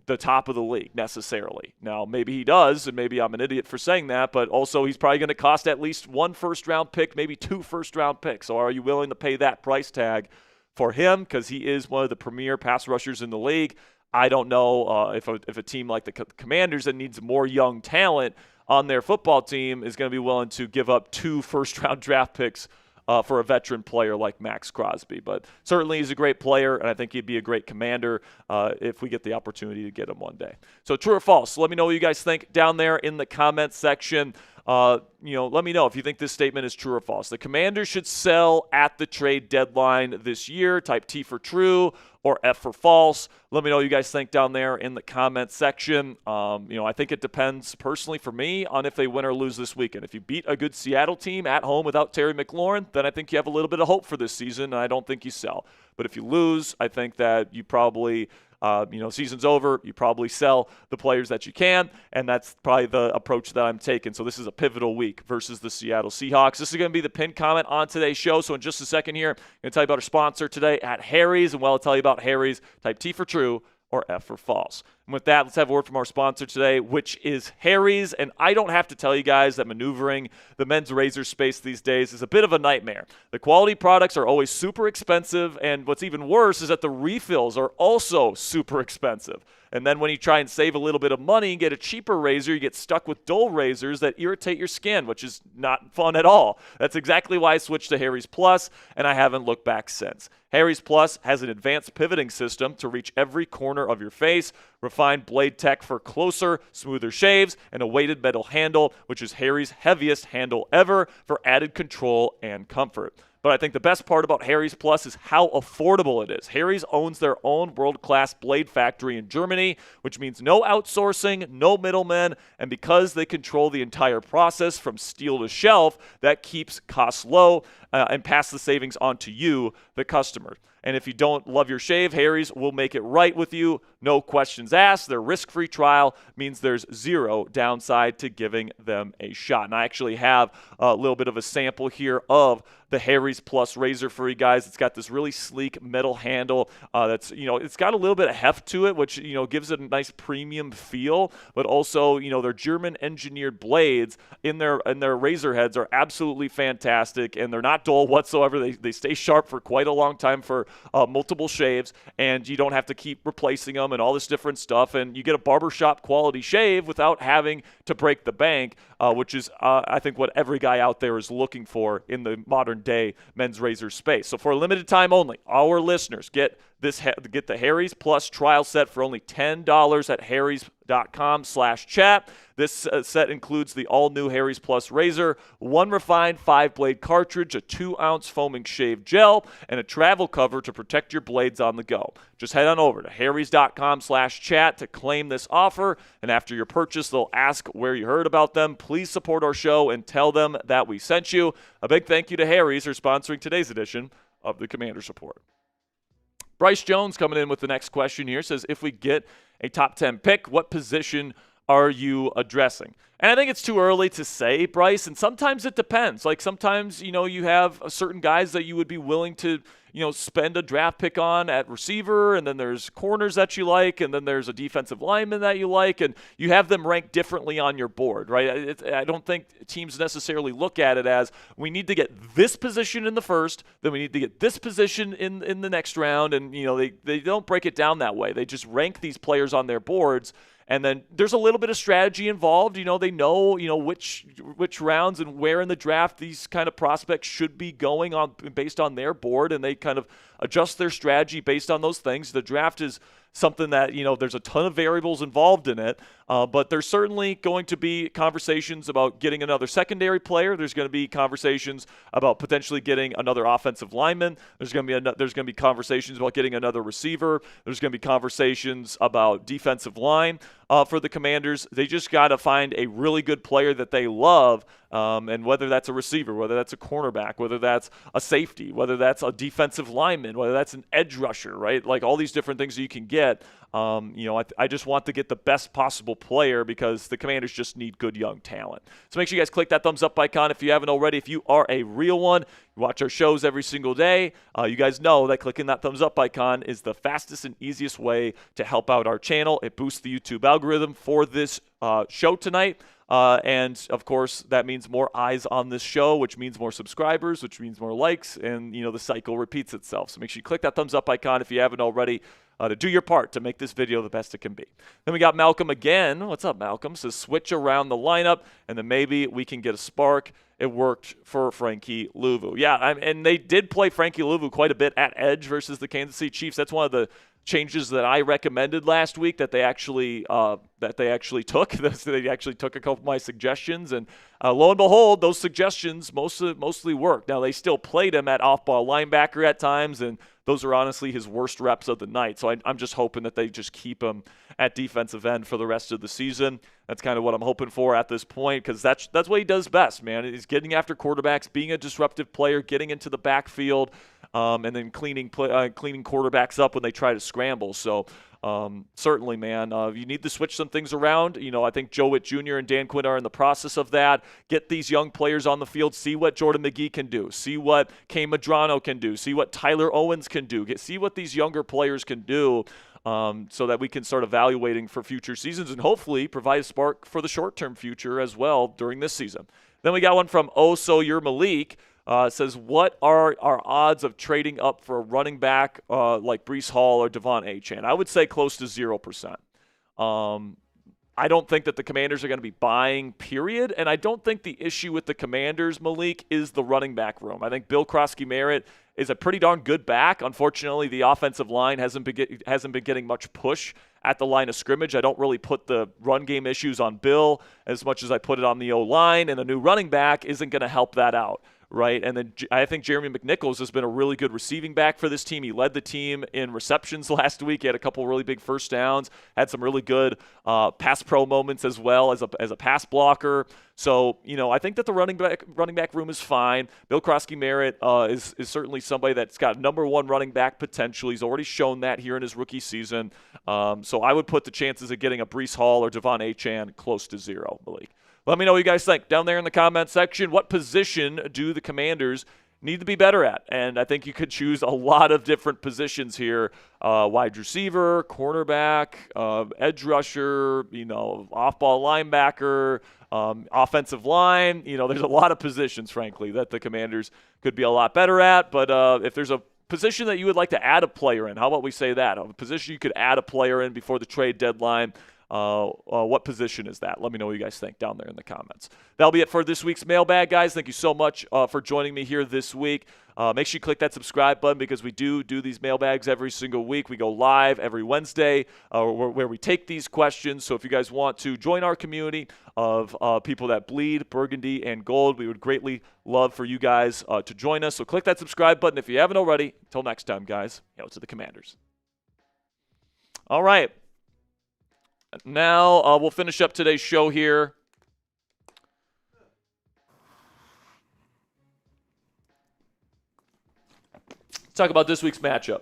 the top of the league necessarily. Now, maybe he does, and maybe I'm an idiot for saying that, but also he's probably going to cost at least 1 first-round pick, maybe 2 first-round picks. So are you willing to pay that price tag for him? Because he is one of the premier pass rushers in the league. I don't know if a team like the Commanders that needs more young talent on their football team is going to be willing to give up 2 first-round draft picks for a veteran player like Max Crosby. But certainly he's a great player, and I think he'd be a great Commander if we get the opportunity to get him one day. So true or false? Let me know what you guys think down there in the comments section. Let me know if you think this statement is true or false. The Commanders should sell at the trade deadline this year. Type T for true or F for false. Let me know what you guys think down there in the comments section. I think it depends personally for me on if they win or lose this weekend. If you beat a good Seattle team at home without Terry McLaurin, then I think you have a little bit of hope for this season, and I don't think you sell. But if you lose, I think that you probably season's over, you probably sell the players that you can, and that's probably the approach that I'm taking. So this is a pivotal week versus the Seattle Seahawks. This is going to be the pinned comment on today's show. So in just a second here, I'm going to tell you about our sponsor today at Harry's, and while I'll tell you about Harry's, type T for true or F for false. And with that, let's have a word from our sponsor today, which is Harry's. And I don't have to tell you guys that maneuvering the men's razor space these days is a bit of a nightmare. The quality products are always super expensive, and what's even worse is that the refills are also super expensive. And then when you try and save a little bit of money and get a cheaper razor, you get stuck with dull razors that irritate your skin, which is not fun at all. That's exactly why I switched to Harry's Plus, and I haven't looked back since. Harry's Plus has an advanced pivoting system to reach every corner of your face, refined blade tech for closer, smoother shaves, and a weighted metal handle, which is Harry's heaviest handle ever for added control and comfort. But I think the best part about Harry's Plus is how affordable it is. Harry's owns their own world-class blade factory in Germany, which means no outsourcing, no middlemen, and because they control the entire process from steel to shelf, that keeps costs low and pass the savings on to you, the customer. And if you don't love your shave, Harry's will make it right with you. No questions asked. Their risk-free trial means there's zero downside to giving them a shot. And I actually have a little bit of a sample here of the Harry's Plus razor for you guys. It's got this really sleek metal handle that's, it's got a little bit of heft to it, which, gives it a nice premium feel. But also, their German engineered blades in their razor heads are absolutely fantastic, and they're not dull whatsoever. They stay sharp for quite a long time for multiple shaves, and you don't have to keep replacing them and all this different stuff, and you get a barbershop quality shave without having to break the bank, which is, I think, what every guy out there is looking for in the modern day men's razor space. So for a limited time only, our listeners get the Harry's Plus trial set for only $10 at harrys.com/chat. This set includes the all-new Harry's Plus razor, one refined 5-blade cartridge, a 2-ounce foaming shave gel, and a travel cover to protect your blades on the go. Just head on over to harrys.com/chat to claim this offer, and after your purchase, they'll ask where you heard about them. Please support our show and tell them that we sent you. A big thank you to Harry's for sponsoring today's edition of the Commander's Report. Bryce Jones coming in with the next question here says, if we get a top 10 pick, what position are you addressing? And I think it's too early to say, Bryce, and sometimes it depends. Like sometimes, you have certain guys that you would be willing to, spend a draft pick on at receiver, and then there's corners that you like, and then there's a defensive lineman that you like, and you have them ranked differently on your board, right? I don't think teams necessarily look at it as we need to get this position in the first, then we need to get this position in the next round, and they don't break it down that way. They just rank these players on their boards. And then there's a little bit of strategy involved. They know, which rounds and where in the draft these kind of prospects should be going on based on their board, and they kind of adjust their strategy based on those things. The draft is something that, there's a ton of variables involved in it, but there's certainly going to be conversations about getting another secondary player. There's going to be conversations about potentially getting another offensive lineman. There's going to be conversations about getting another receiver. There's going to be conversations about defensive line for the Commanders. They just got to find a really good player that they love, and whether that's a receiver, whether that's a cornerback, whether that's a safety, whether that's a defensive lineman, whether that's an edge rusher, right? Like all these different things that you can get. I just want to get the best possible player because the Commanders just need good young talent. So make sure you guys click that thumbs up icon if you haven't already. If you are a real one, you watch our shows every single day, you guys know that clicking that thumbs up icon is the fastest and easiest way to help out our channel. It boosts the YouTube algorithm for this show tonight. And, of course, that means more eyes on this show, which means more subscribers, which means more likes, and, the cycle repeats itself. So make sure you click that thumbs up icon if you haven't already to do your part to make this video the best it can be. Then we got Malcolm again. What's up, Malcolm? Says switch around the lineup, and then maybe we can get a spark. It worked for Frankie Louvu. Yeah, and they did play Frankie Louvu quite a bit at edge versus the Kansas City Chiefs. That's one of the changes that I recommended last week that they actually took. They actually took a couple of my suggestions, and lo and behold, those suggestions mostly worked. Now, they still played him at off-ball linebacker at times, and those are honestly his worst reps of the night. So I'm just hoping that they just keep him at defensive end for the rest of the season. That's kind of what I'm hoping for at this point because that's what he does best, man. He's getting after quarterbacks, being a disruptive player, getting into the backfield, and then cleaning quarterbacks up when they try to scramble. So certainly, man, you need to switch some things around. I think Joe Witt Jr. and Dan Quinn are in the process of that. Get these young players on the field, see what Jordan McGee can do, see what Kay Madrano can do, see what Tyler Owens can do, see what these younger players can do so that we can start evaluating for future seasons and hopefully provide a spark for the short-term future as well during this season. Then we got one from Oh So You're Malik. Says, what are our odds of trading up for a running back like Breece Hall or Devon Achane? I would say close to 0%. I don't think that the Commanders are going to be buying, period. And I don't think the issue with the Commanders, Malik, is the running back room. I think Bill Krosky-Merritt is a pretty darn good back. Unfortunately, the offensive line hasn't been getting much push at the line of scrimmage. I don't really put the run game issues on Bill as much as I put it on the O-line, and a new running back isn't going to help that out. Right, and then I think Jeremy McNichols has been a really good receiving back for this team. He led the team in receptions last week. He had a couple really big first downs, had some really good pass pro moments as well as a pass blocker. So, I think that the running back room is fine. Bill Krosky-Merritt is certainly somebody that's got number one running back potential. He's already shown that here in his rookie season. So I would put the chances of getting a Breece Hall or Devon Achane close to 0, Malik. Let me know what you guys think down there in the comment section. What position do the Commanders need to be better at? And I think you could choose a lot of different positions here. Wide receiver, cornerback, edge rusher, off-ball linebacker, offensive line. There's a lot of positions, frankly, that the Commanders could be a lot better at. But if there's a position that you would like to add a player in. How about we say that? A position you could add a player in before the trade deadline. What position is that? Let me know what you guys think down there in the comments. That'll be it for this week's mailbag, guys. Thank you so much for joining me here this week. Make sure you click that subscribe button because we do these mailbags every single week. We go live every Wednesday where we take these questions. So if you guys want to join our community of people that bleed Burgundy and Gold, we would greatly love for you guys to join us. So click that subscribe button if you haven't already. Until next time, guys, hail to the Commanders. All right. Now we'll finish up today's show here. Let's talk about this week's matchup.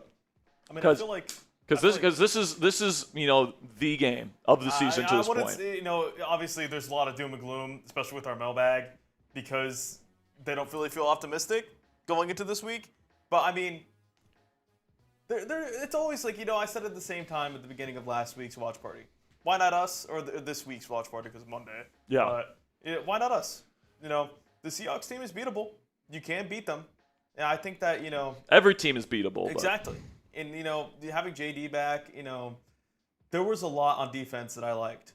I mean, I feel like this is the game of the season to this point. Obviously there's a lot of doom and gloom, especially with our mailbag, because they don't really feel optimistic going into this week. But I mean, it's always like I said at the same time at the beginning of last week's watch party. Why not us or this week's watch party because Monday? Yeah. But why not us? The Seahawks team is beatable. You can beat them. And I think that, every team is beatable. Exactly. But. And, having JD back, there was a lot on defense that I liked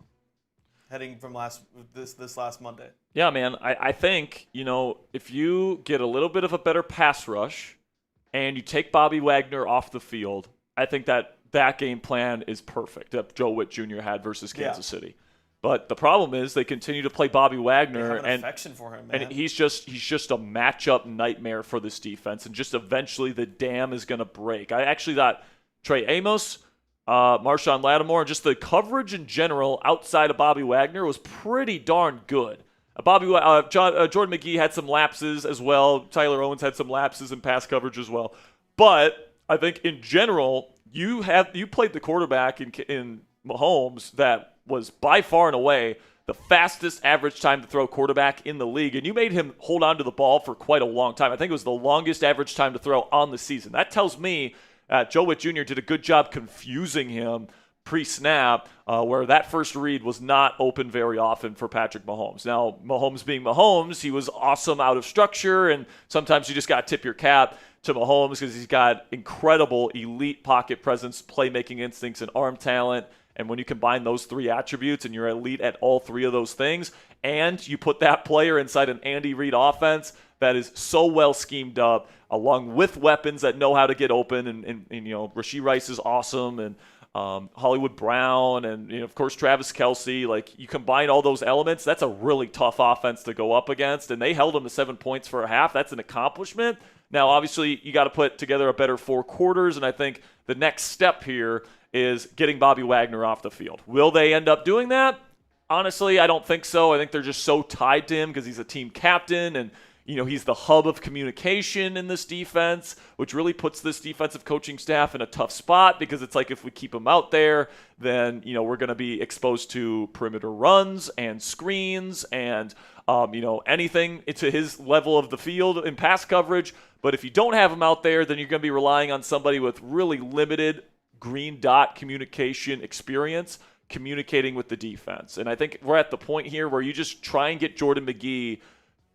heading from this last Monday. Yeah, man. I think, if you get a little bit of a better pass rush and you take Bobby Wagner off the field, I think that game plan is perfect that Joe Witt Jr. had versus Kansas City. But the problem is they continue to play Bobby Wagner, they have an affection for him, man. And he's just a matchup nightmare for this defense, and just eventually the dam is going to break. I actually thought Trey Amos, Marshawn Lattimore, and just the coverage in general outside of Bobby Wagner was pretty darn good. Jordan McGee had some lapses as well. Tyler Owens had some lapses in pass coverage as well. But I think in general, you played the quarterback in Mahomes that was by far and away the fastest average time to throw quarterback in the league, and you made him hold on to the ball for quite a long time. I think it was the longest average time to throw on the season. That tells me Joe Witt Jr. did a good job confusing him pre-snap, where that first read was not open very often for Patrick Mahomes. Now, Mahomes being Mahomes, he was awesome out of structure, and sometimes you just got to tip your cap to Mahomes because he's got incredible elite pocket presence, playmaking instincts, and arm talent. And when you combine those three attributes and you're elite at all three of those things, and you put that player inside an Andy Reid offense that is so well schemed up, along with weapons that know how to get open, and Rashee Rice is awesome, and Hollywood Brown, and of course Travis Kelce. Like, you combine all those elements, that's a really tough offense to go up against, and they held them to 7 points for a half. That's an accomplishment. Now, obviously, you got to put together a better 4 quarters, and I think the next step here is getting Bobby Wagner off the field. Will they end up doing that? Honestly, I don't think so. I think they're just so tied to him because he's a team captain, and he's the hub of communication in this defense, which really puts this defensive coaching staff in a tough spot because it's like if we keep him out there, then we're going to be exposed to perimeter runs and screens and anything to his level of the field in pass coverage. But if you don't have him out there, then you're going to be relying on somebody with really limited green dot communication experience communicating with the defense. And I think we're at the point here where you just try and get Jordan McGee,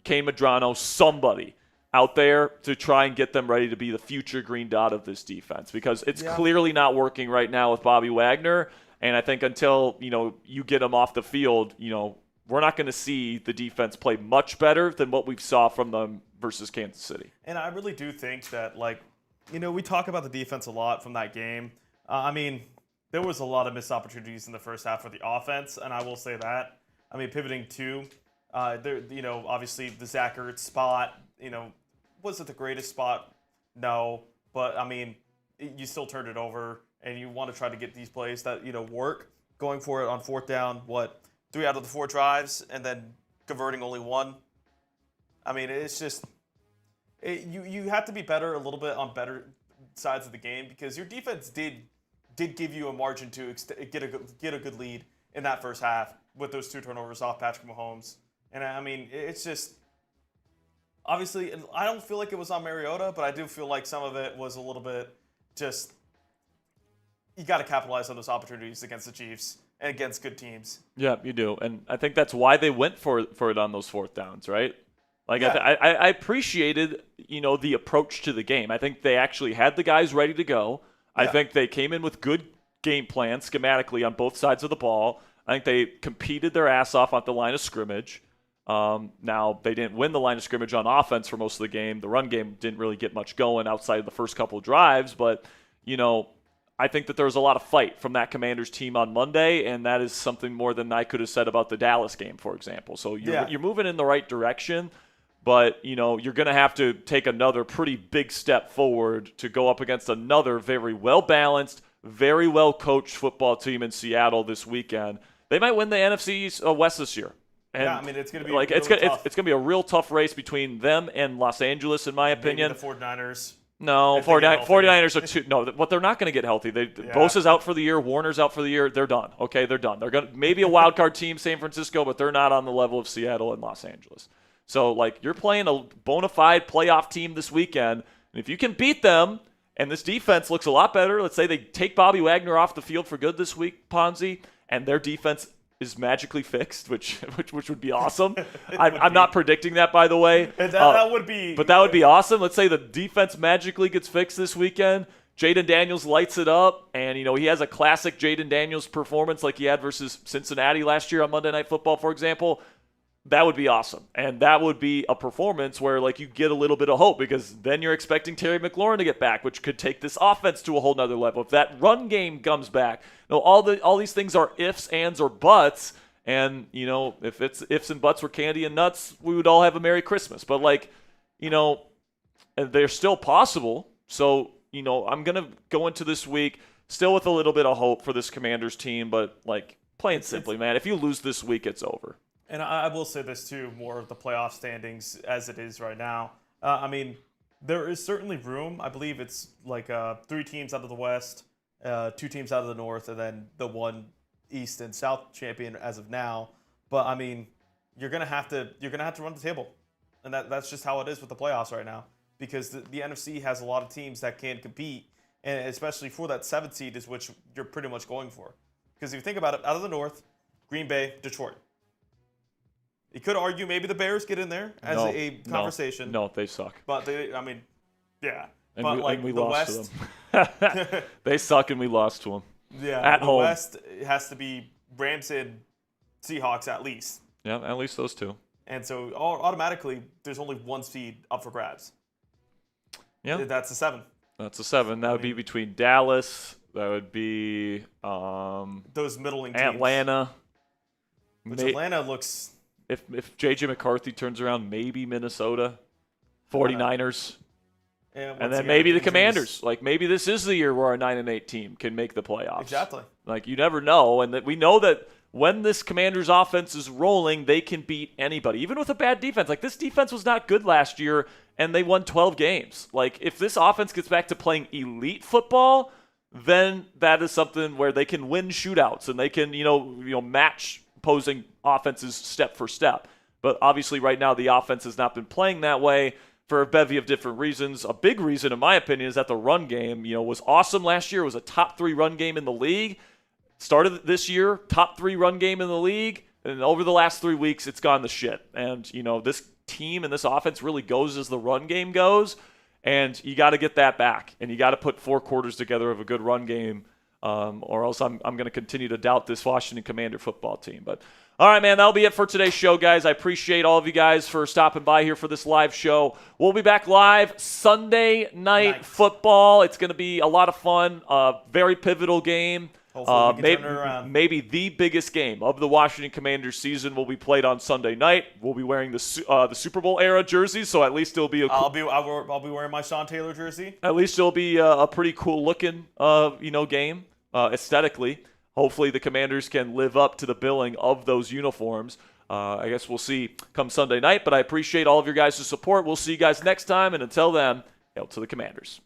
Kane Medrano, somebody out there to try and get them ready to be the future green dot of this defense, because it's clearly not working right now with Bobby Wagner. And I think until you get him off the field, we're not going to see the defense play much better than what we saw from them versus Kansas City. And I really do think that, we talk about the defense a lot from that game. There was a lot of missed opportunities in the first half for the offense, and I will say that. Pivoting to, obviously the Zach Ertz spot, was it the greatest spot? No. But, you still turned it over, and you want to try to get these plays that, work. Going for it on 4th down, 3 out of the 4 drives, and then converting only 1. It's just, you have to be better a little bit on better sides of the game, because your defense did give you a margin to get a good lead in that first half with those 2 turnovers off Patrick Mahomes. And it's just, obviously, I don't feel like it was on Mariota, but I do feel like some of it was a little bit just, you got to capitalize on those opportunities against the Chiefs and against good teams. Yeah, you do. And I think that's why they went for it on those 4th downs, right? Like Yeah. I appreciated, the approach to the game. I think they actually had the guys ready to go. I think they came in with good game plans schematically on both sides of the ball. I think they competed their ass off at the line of scrimmage. Now, they didn't win the line of scrimmage on offense for most of the game. The run game didn't really get much going outside of the first couple of drives, but, I think that there was a lot of fight from that Commanders team on Monday, and that is something more than I could have said about the Dallas game, for example. So you're moving in the right direction, but you're going to have to take another pretty big step forward to go up against another very well-balanced, very well-coached football team in Seattle this weekend. They might win the NFC West this year. And it's going to be like really tough. it's going to be a real tough race between them and Los Angeles, in my opinion. Maybe the 49ers. No, 49ers are too. No, what they're not going to get healthy. Bosa's out for the year. Warner's out for the year. They're done. Okay, they're done. They're going to maybe a wild card team, San Francisco, but they're not on the level of Seattle and Los Angeles. So you're playing a bona fide playoff team this weekend, and if you can beat them, and this defense looks a lot better. Let's say they take Bobby Wagner off the field for good this week, Ponzi, and their defense is magically fixed, which would be awesome. I'm not predicting that, by the way. That would be. But that would be awesome. Let's say the defense magically gets fixed this weekend. Jayden Daniels lights it up, and he has a classic Jayden Daniels performance like he had versus Cincinnati last year on Monday Night Football, for example. That would be awesome. And that would be a performance where you get a little bit of hope, because then you're expecting Terry McLaurin to get back, which could take this offense to a whole nother level. If that run game comes back, all these things are ifs, ands, or buts. And, if it's ifs and buts were candy and nuts, we would all have a Merry Christmas. But they're still possible. So, I'm going to go into this week still with a little bit of hope for this Commanders team, but plain simply, man, if you lose this week, it's over. And I will say this too, more of the playoff standings as it is right now. There is certainly room. I believe it's 3 teams out of the West, 2 teams out of the North, and then the one East and South champion as of now. But you're gonna have to run the table, and that's just how it is with the playoffs right now, because the NFC has a lot of teams that can compete, and especially for that 7th seed is which you're pretty much going for. Because if you think about it, out of the North, Green Bay, Detroit. You could argue maybe the Bears get in there as a conversation. No, they suck. But yeah. And but we the lost West, to them. They suck, and we lost to them. Yeah, at home. The West has to be Rams and Seahawks at least. Yeah, at least those 2. And so automatically, there's only 1 seed up for grabs. Yeah, that's a 7. That's a 7. That would be between Dallas. That would be those middling teams. Atlanta. Which Atlanta looks. If J.J. McCarthy turns around, maybe Minnesota, 49ers, and then maybe the Commanders. Maybe this is the year where our 9-8 team can make the playoffs. Exactly. You never know, and that we know that when this Commanders offense is rolling, they can beat anybody, even with a bad defense. This defense was not good last year, and they won 12 games. If this offense gets back to playing elite football, then that is something where they can win shootouts and they can match opposing offenses step for step. But obviously right now the offense has not been playing that way for a bevy of different reasons. A big reason, in my opinion, is that the run game, was awesome last year. It was a top 3 run game in the league. Started this year, top 3 run game in the league. And over the last 3 weeks, it's gone to shit. And, this team and this offense really goes as the run game goes. And you got to get that back. And you got to put 4 quarters together of a good run game. Or else I'm going to continue to doubt this Washington Commander football team. But all right, man, that'll be it for today's show, guys. I appreciate all of you guys for stopping by here for this live show. We'll be back live Sunday night football. It's going to be a lot of fun. Very pivotal game. Hopefully we can turn it around. Maybe the biggest game of the Washington Commanders season will be played on Sunday night. We'll be wearing the Super Bowl era jerseys, so at least it'll be I'll be wearing my Sean Taylor jersey. At least it'll be a pretty cool looking game aesthetically. Hopefully the Commanders can live up to the billing of those uniforms. I guess we'll see come Sunday night, but I appreciate all of your guys' support. We'll see you guys next time, and until then, hail to the Commanders.